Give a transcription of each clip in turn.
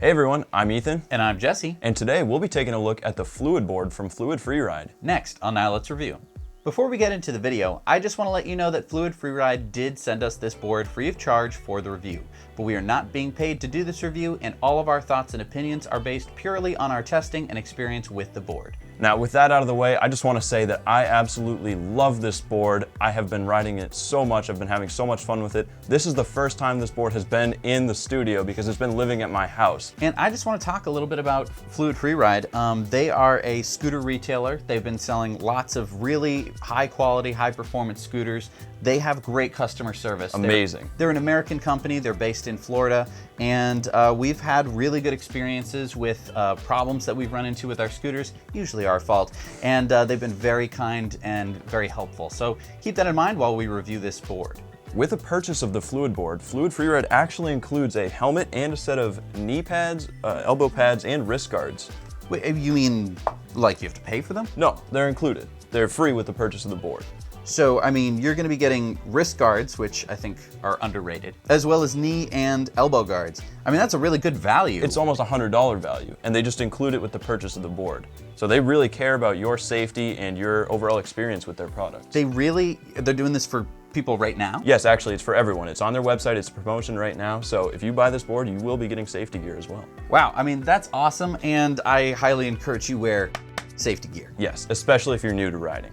Hey everyone, I'm Ethan. And I'm Jesse. And today we'll be taking a look at the Fluidboard from FluidFreeride. Next on Now Let's Review. Before we get into the video, I just want to let you know that FluidFreeride did send us this board free of charge for the review. But we are not being paid to do this review, and all of our thoughts and opinions are based purely on our testing and experience with the board. Now with that out of the way, I just want to say that I absolutely love this board. I have been riding it so much, I've been having so much fun with it. This is the first time this board has been in the studio because it's been living at my house. And I just want to talk a little bit about FluidFreeride. They are a scooter retailer. They've been selling lots of really high quality, high performance scooters. They have great customer service. Amazing. They're an American company. They're based in Florida, and we've had really good experiences with problems that we've run into with our scooters, usually our fault, and they've been very kind and very helpful. So keep that in mind while we review this board. With the purchase of the Fluidboard, FluidFreeride actually includes a helmet and a set of knee pads, elbow pads, and wrist guards. Wait, you mean like you have to pay for them? No, they're included. They're free with the purchase of the board. So, I mean, you're going to be getting wrist guards, which I think are underrated, as well as knee and elbow guards. I mean, that's a really good value. It's almost a $100 value, and they just include it with the purchase of the board. So they really care about your safety and your overall experience with their products. They're doing this for people right now? Yes, actually, it's for everyone. It's on their website, it's a promotion right now. So if you buy this board, you will be getting safety gear as well. Wow, I mean, that's awesome, and I highly encourage you wear safety gear. Yes, especially if you're new to riding.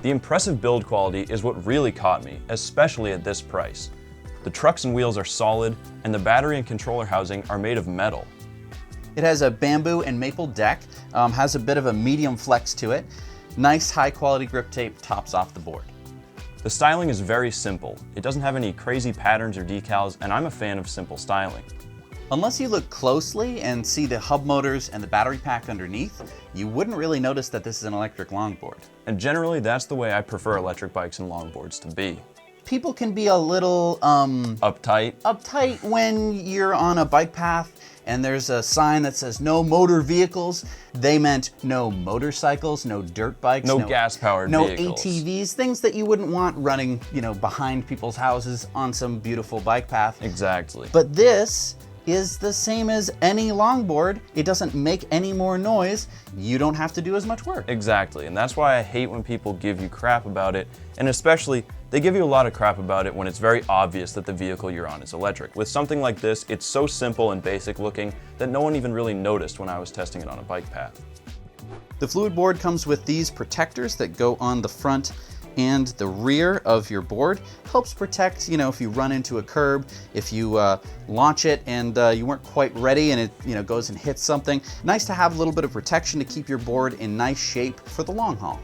The impressive build quality is what really caught me, especially at this price. The trucks and wheels are solid, and the battery and controller housing are made of metal. It has a bamboo and maple deck, has a bit of a medium flex to it. Nice high quality grip tape tops off the board. The styling is very simple. It doesn't have any crazy patterns or decals, and I'm a fan of simple styling. Unless you look closely and see the hub motors and the battery pack underneath, you wouldn't really notice that this is an electric longboard. And generally, that's the way I prefer electric bikes and longboards to be. People can be a little uptight when you're on a bike path and there's a sign that says no motor vehicles. They meant no motorcycles, no dirt bikes, no gas-powered vehicles. No ATVs, things that you wouldn't want running, behind people's houses on some beautiful bike path. Exactly. But this is the same as any longboard. It doesn't make any more noise. You don't have to do as much work. Exactly, and that's why I hate when people give you crap about it, and especially they give you a lot of crap about it when it's very obvious that the vehicle you're on is electric. With something like this, it's so simple and basic looking that no one even really noticed when I was testing it on a bike path. The Fluidboard comes with these protectors that go on the front and the rear of your board. Helps protect, if you run into a curb, if you launch it and you weren't quite ready and it goes and hits something. Nice to have a little bit of protection to keep your board in nice shape for the long haul.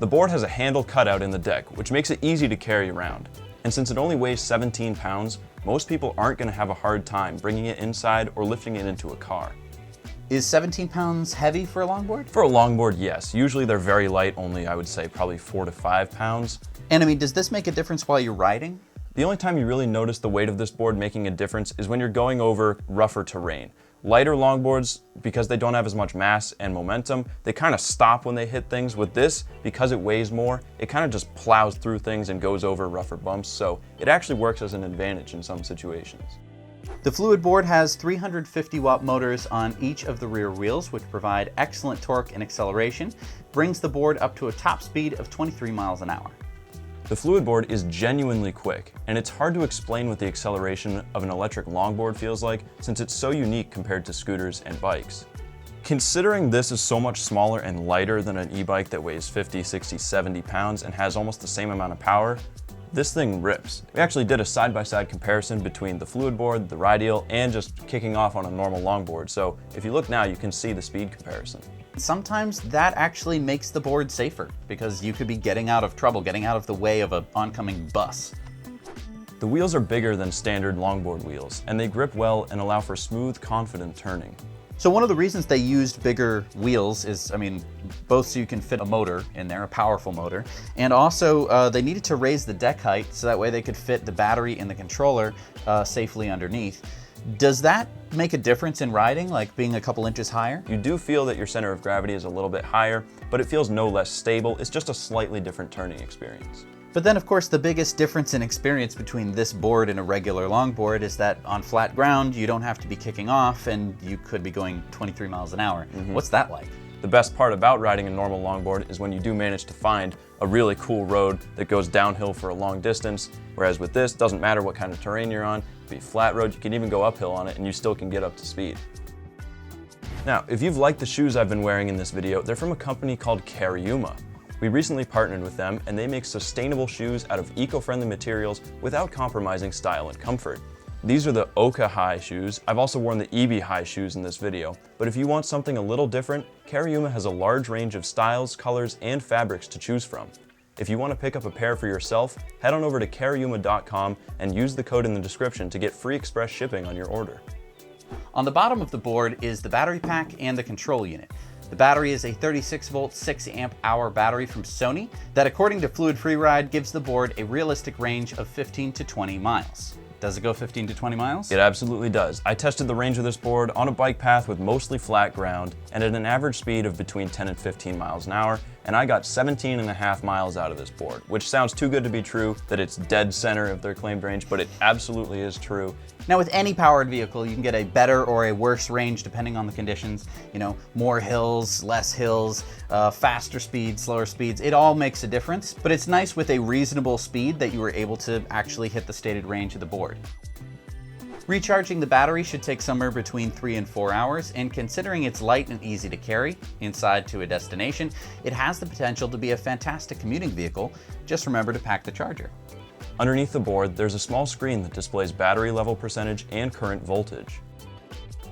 The board has a handle cutout in the deck, which makes it easy to carry around. And since it only weighs 17 pounds, most people aren't going to have a hard time bringing it inside or lifting it into a car. Is 17 pounds heavy for a longboard? For a longboard, yes. Usually they're very light, only I would say probably 4 to 5 pounds. And I mean, does this make a difference while you're riding? The only time you really notice the weight of this board making a difference is when you're going over rougher terrain. Lighter longboards, because they don't have as much mass and momentum, they kind of stop when they hit things. With this, because it weighs more, it kind of just plows through things and goes over rougher bumps, so it actually works as an advantage in some situations. The Fluidboard has 350 watt motors on each of the rear wheels, which provide excellent torque and acceleration, brings the board up to a top speed of 23 miles an hour. The Fluidboard is genuinely quick, and it's hard to explain what the acceleration of an electric longboard feels like since it's so unique compared to scooters and bikes. Considering this is so much smaller and lighter than an e-bike that weighs 50, 60, 70 pounds and has almost the same amount of power, this thing rips. We actually did a side-by-side comparison between the Fluidboard, the Rideal, and just kicking off on a normal longboard. So if you look now, you can see the speed comparison. Sometimes that actually makes the board safer because you could be getting out of trouble, getting out of the way of an oncoming bus. The wheels are bigger than standard longboard wheels, and they grip well and allow for smooth, confident turning. So one of the reasons they used bigger wheels is, both so you can fit a motor in there, a powerful motor, and also they needed to raise the deck height so that way they could fit the battery and the controller safely underneath. Does that make a difference in riding, like being a couple inches higher? You do feel that your center of gravity is a little bit higher, but it feels no less stable. It's just a slightly different turning experience. But then of course the biggest difference in experience between this board and a regular longboard is that on flat ground you don't have to be kicking off and you could be going 23 miles an hour. What's that like? The best part about riding a normal longboard is when you do manage to find a really cool road that goes downhill for a long distance, whereas with this, doesn't matter what kind of terrain you're on, it could be a flat road, you can even go uphill on it and you still can get up to speed. Now, if you've liked the shoes I've been wearing in this video, they're from a company called Cariuma. We recently partnered with them and they make sustainable shoes out of eco-friendly materials without compromising style and comfort. These are the Oka High shoes. I've also worn the EB High shoes in this video, but if you want something a little different, Cariuma has a large range of styles, colors, and fabrics to choose from. If you want to pick up a pair for yourself, head on over to cariuma.com and use the code in the description to get free express shipping on your order. On the bottom of the board is the battery pack and the control unit. The battery is a 36 volt, 6 amp hour battery from Sony that, according to FluidFreeride, gives the board a realistic range of 15 to 20 miles. Does it go 15 to 20 miles? It absolutely does. I tested the range of this board on a bike path with mostly flat ground and at an average speed of between 10 and 15 miles an hour, and I got 17.5 miles out of this board, which sounds too good to be true that it's dead center of their claimed range, but it absolutely is true. Now with any powered vehicle, you can get a better or a worse range depending on the conditions. You know, more hills, less hills, faster speeds, slower speeds. It all makes a difference, but it's nice with a reasonable speed that you were able to actually hit the stated range of the board. Recharging the battery should take somewhere between 3 and 4 hours, and considering it's light and easy to carry inside to a destination, it has the potential to be a fantastic commuting vehicle. Just remember to pack the charger. Underneath the board, there's a small screen that displays battery level percentage and current voltage.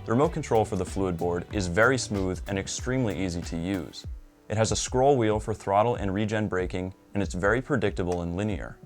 The remote control for the FluidBoard is very smooth and extremely easy to use. It has a scroll wheel for throttle and regen braking, and it's very predictable and linear.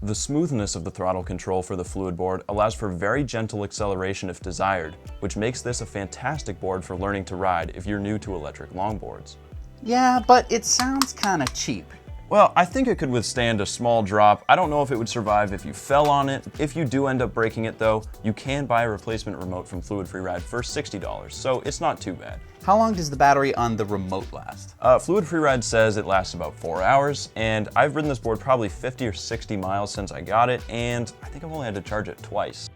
The smoothness of the throttle control for the FluidBoard allows for very gentle acceleration if desired, which makes this a fantastic board for learning to ride if you're new to electric longboards. Yeah, but it sounds kind of cheap. Well, I think it could withstand a small drop. I don't know if it would survive if you fell on it. If you do end up breaking it though, you can buy a replacement remote from FluidFreeride for $60, so it's not too bad. How long does the battery on the remote last? FluidFreeride says it lasts about 4 hours, and I've ridden this board probably 50 or 60 miles since I got it, and I think I've only had to charge it twice.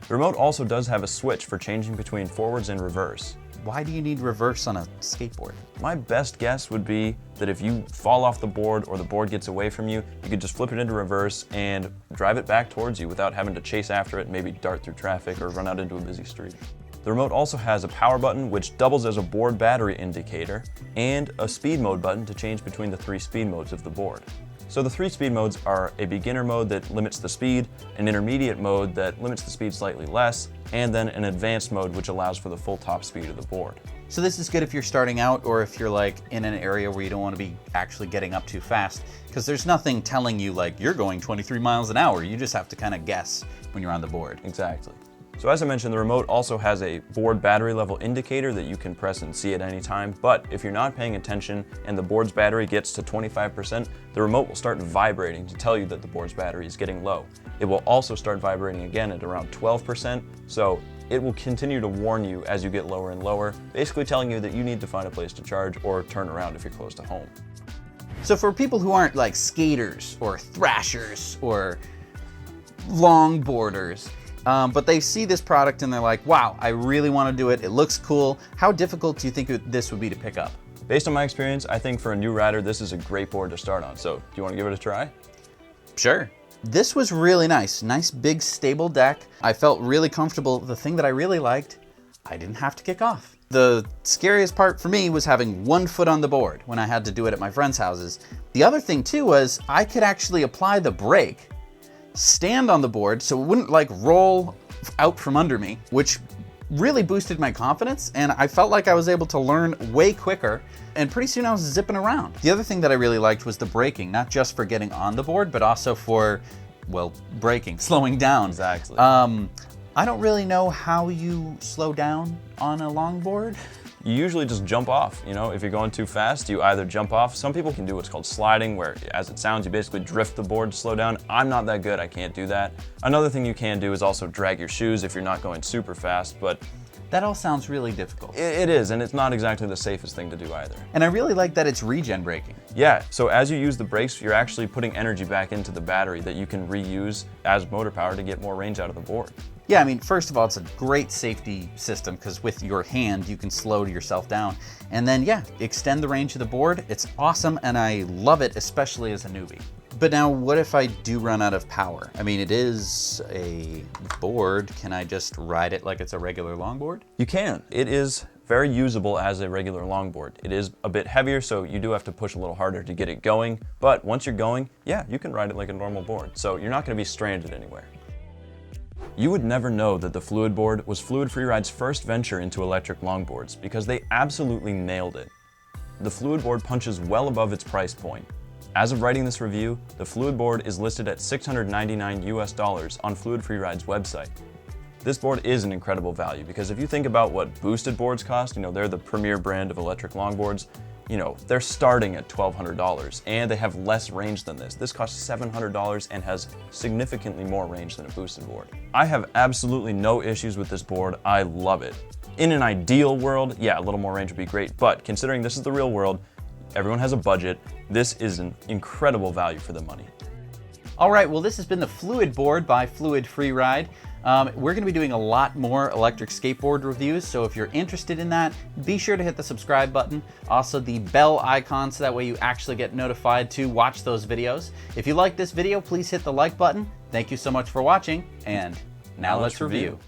The remote also does have a switch for changing between forwards and reverse. Why do you need reverse on a skateboard? My best guess would be that if you fall off the board or the board gets away from you, you could just flip it into reverse and drive it back towards you without having to chase after it, maybe dart through traffic or run out into a busy street. The remote also has a power button which doubles as a board battery indicator and a speed mode button to change between the 3 speed modes of the board. So the 3 speed modes are a beginner mode that limits the speed, an intermediate mode that limits the speed slightly less, and then an advanced mode which allows for the full top speed of the board. So this is good if you're starting out or if you're like in an area where you don't want to be actually getting up too fast, because there's nothing telling you like you're going 23 miles an hour. You just have to kind of guess when you're on the board. Exactly. So as I mentioned, the remote also has a board battery level indicator that you can press and see at any time, but if you're not paying attention and the board's battery gets to 25%, the remote will start vibrating to tell you that the board's battery is getting low. It will also start vibrating again at around 12%, so it will continue to warn you as you get lower and lower, basically telling you that you need to find a place to charge or turn around if you're close to home. So for people who aren't like skaters or thrashers or longboarders, but they see this product and they're like, wow, I really want to do it. It looks cool. How difficult do you think this would be to pick up? Based on my experience, I think for a new rider, this is a great board to start on. So do you want to give it a try? Sure. This was really nice. Nice, big, stable deck. I felt really comfortable. The thing that I really liked, I didn't have to kick off. The scariest part for me was having 1 foot on the board when I had to do it at my friends' houses. The other thing too was I could actually apply the brake, stand on the board so it wouldn't like roll out from under me, which really boosted my confidence, and I felt like I was able to learn way quicker, and pretty soon I was zipping around. The other thing that I really liked was the braking, not just for getting on the board, but also for, well, braking, slowing down. Exactly. I don't really know how you slow down on a longboard. You usually just jump off. You know, if you're going too fast, you either jump off. Some people can do what's called sliding, where as it sounds, you basically drift the board to slow down. I'm not that good, I can't do that. Another thing you can do is also drag your shoes if you're not going super fast, but That all sounds really difficult. It is, and it's not exactly the safest thing to do either. And I really like that it's regen braking. Yeah, so as you use the brakes, you're actually putting energy back into the battery that you can reuse as motor power to get more range out of the board. Yeah, I mean, first of all, it's a great safety system because with your hand, you can slow yourself down. And then, yeah, extend the range of the board. It's awesome, and I love it, especially as a newbie. But now, what if I do run out of power? I mean, it is a board. Can I just ride it like it's a regular longboard? You can. It is very usable as a regular longboard. It is a bit heavier, so you do have to push a little harder to get it going. But once you're going, yeah, you can ride it like a normal board. So you're not going to be stranded anywhere. You would never know that the FluidBoard was FluidFreeride's first venture into electric longboards because they absolutely nailed it. The FluidBoard punches well above its price point. As of writing this review, the FluidBoard is listed at $699 US on FluidFreeride's website. This board is an incredible value because if you think about what boosted boards cost, they're the premier brand of electric longboards, they're starting at $1,200 and they have less range than this. This costs $700 and has significantly more range than a boosted board. I have absolutely no issues with this board. I love it. In an ideal world, yeah, a little more range would be great, but considering this is the real world, everyone has a budget, this is an incredible value for the money. All right, well, this has been the FluidBoard by FluidFreeride. We're going to be doing a lot more electric skateboard reviews, so if you're interested in that, be sure to hit the subscribe button. Also the bell icon, so that way you actually get notified to watch those videos. If you like this video, please hit the like button. Thank you so much for watching, and now let's review.